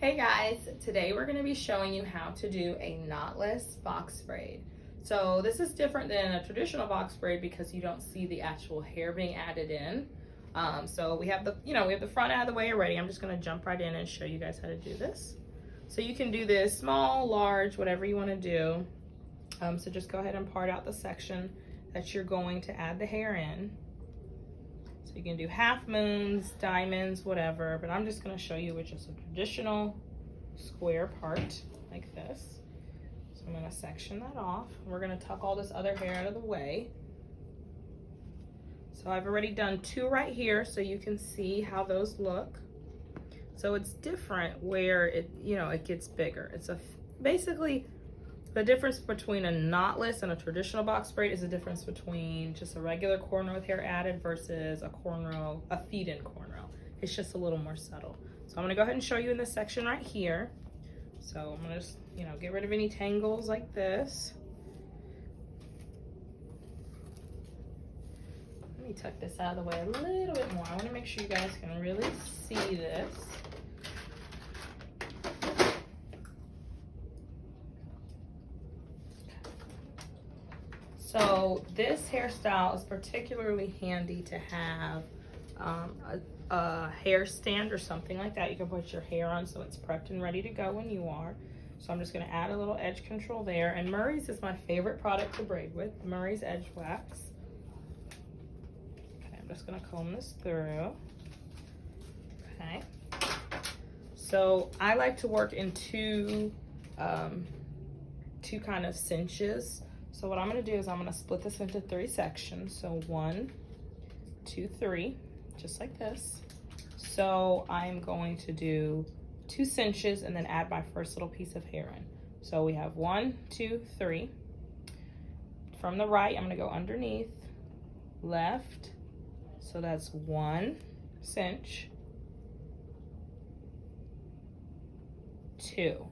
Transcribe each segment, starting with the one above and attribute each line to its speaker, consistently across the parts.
Speaker 1: Hey guys, today we're going to be showing you how to do a knotless box braid. So this is different than a traditional box braid because you don't see the actual hair being added in. So we have the front out of the way already. I'm just going to jump right in and show you guys how to do this. So you can do this small, large, whatever you want to do. So just go ahead and part out the section that you're going to add the hair in. So you can do half moons, diamonds, whatever, but I'm just going to show you with just a traditional square part like this. So I'm going to section that off. We're going to tuck all this other hair out of the way. So I've already done two right here so you can see how those look. So it's different where it gets bigger. It's basically the difference between a knotless and a traditional box braid is the difference between just a regular cornrow with hair added versus a feed-in cornrow. It's just a little more subtle. So I'm gonna go ahead and show you in this section right here. So I'm gonna just, get rid of any tangles like this. Let me tuck this out of the way a little bit more. I wanna make sure you guys can really see this. So this hairstyle is particularly handy to have a hair stand or something like that. You can put your hair on so it's prepped and ready to go when you are. So I'm just going to add a little edge control there. And Murray's is my favorite product to braid with, Murray's Edge Wax. Okay, I'm just going to comb this through. Okay. So I like to work in two kind of cinches. So what I'm going to do is I'm going to split this into three sections. So 1, 2, 3, just like this. So I'm going to do 2 cinches and then add my first little piece of hair in. So we have 1, 2, 3. From the right, I'm going to go underneath, left. So that's 1 cinch, 2.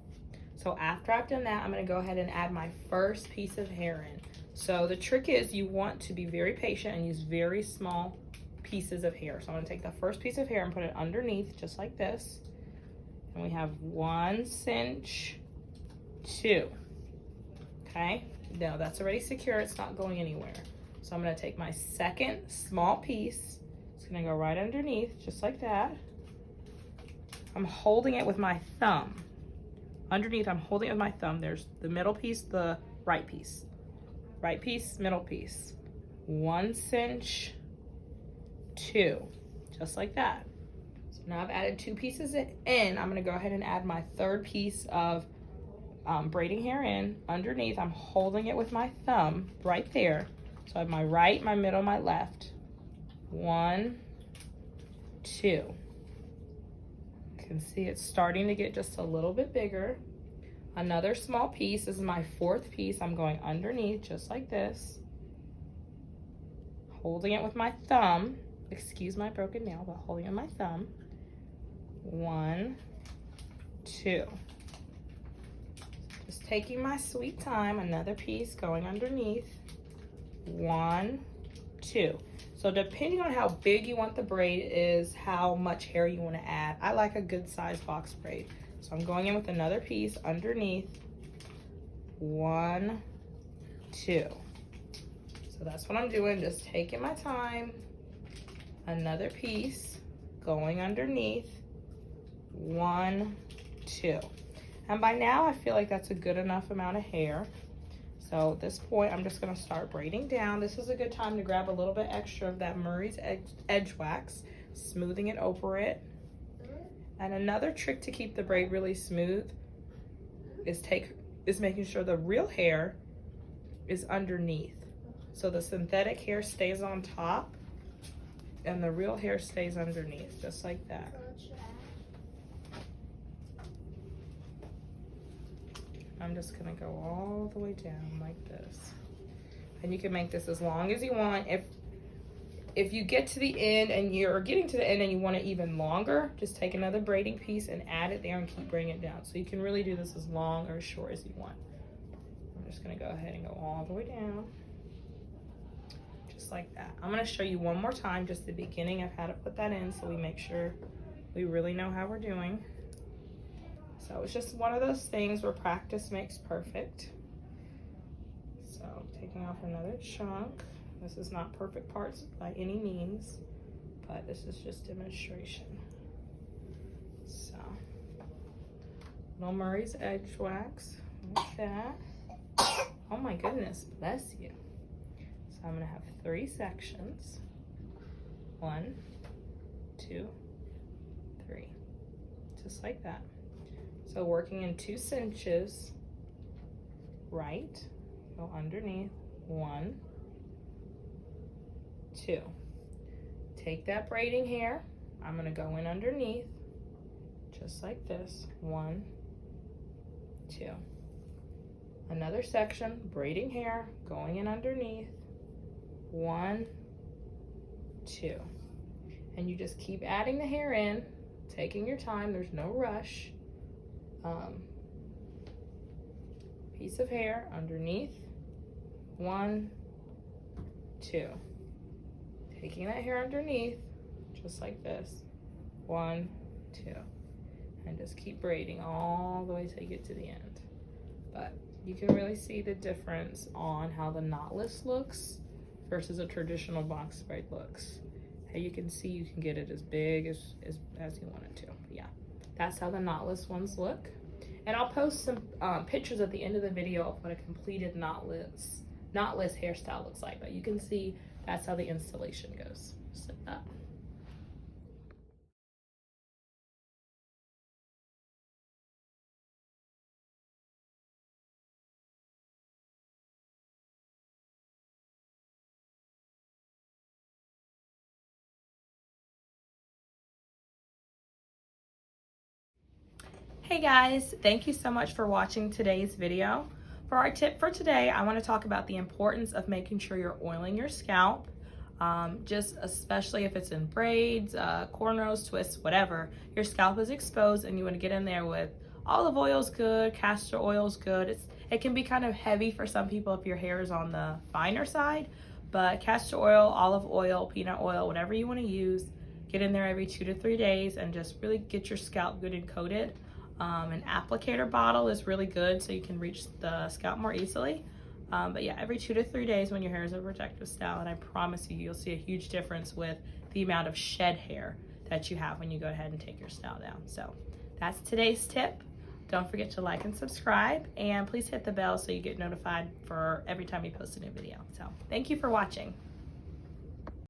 Speaker 1: So after I've done that, I'm going to go ahead and add my first piece of hair in. So the trick is you want to be very patient and use very small pieces of hair. So I'm going to take the first piece of hair and put it underneath just like this. And we have 1 cinch, 2. Okay, now that's already secure. It's not going anywhere. So I'm going to take my second small piece. It's going to go right underneath just like that. I'm holding it with my thumb. Underneath, I'm holding it with my thumb. There's the middle piece, the right piece. Right piece, middle piece. 1 cinch, 2. Just like that. So now I've added 2 pieces in. I'm going to go ahead and add my third piece of braiding hair in. Underneath, I'm holding it with my thumb right there. So I have my right, my middle, my left. 1, 2. Can see it's starting to get just a little bit bigger. Another small piece. This is my fourth piece. I'm going underneath just like this, holding it with my thumb. Excuse my broken nail, but holding it with my thumb. 1, 2. Just taking my sweet time. Another piece going underneath. 1, 2. So depending on how big you want the braid is how much hair you want to add. I like a good size box braid. So I'm going in with another piece underneath. 1, 2. So that's what I'm doing, just taking my time. Another piece going underneath. 1, 2. And by now I feel like that's a good enough amount of hair. So at this point, I'm just going to start braiding down. This is a good time to grab a little bit extra of that Murray's Edge Wax, smoothing it over it. And another trick to keep the braid really smooth is making sure the real hair is underneath. So the synthetic hair stays on top and the real hair stays underneath, just like that. I'm just gonna go all the way down like this. And you can make this as long as you want. If you get to the end and you're getting to the end and you want it even longer, just take another braiding piece and add it there and keep bringing it down. So you can really do this as long or as short as you want. I'm just gonna go ahead and go all the way down. Just like that. I'm gonna show you one more time, just the beginning of how to put that in so we make sure we really know how we're doing. So it's just one of those things where practice makes perfect. So taking off another chunk. This is not perfect parts by any means, but this is just demonstration. So, little Murray's Edge wax, like that. Oh my goodness, bless you. So I'm gonna have 3 sections. 1, 2, 3, just like that. So working in 2 cinches, right, go underneath, 1, 2. Take that braiding hair, I'm gonna go in underneath, just like this, 1, 2. Another section, braiding hair, going in underneath, 1, 2. And you just keep adding the hair in, taking your time, there's no rush. Piece of hair underneath, 1, 2. Taking that hair underneath, just like this, 1, 2. And just keep braiding all the way till you get to the end. But you can really see the difference on how the knotless looks versus a traditional box braid looks. And you can see you can get it as big as you want it to. But yeah, that's how the knotless ones look. And I'll post some pictures at the end of the video of what a completed knotless hairstyle looks like. But you can see that's how the installation goes. Just like that. Hey guys, thank you so much for watching today's video. For our tip for today, I want to talk about the importance of making sure you're oiling your scalp, just especially if it's in braids, cornrows, twists, whatever. Your scalp is exposed and you want to get in there with olive oil's good, castor oil's good. It can be kind of heavy for some people if your hair is on the finer side, but castor oil, olive oil, peanut oil, whatever you want to use, get in there every 2 to 3 days and just really get your scalp good and coated. An applicator bottle is really good so you can reach the scalp more easily. But yeah, every 2 to 3 days when your hair is a protective style, and I promise you, you'll see a huge difference with the amount of shed hair that you have when you go ahead and take your style down. So that's today's tip. Don't forget to like and subscribe, and please hit the bell so you get notified for every time we post a new video. So thank you for watching.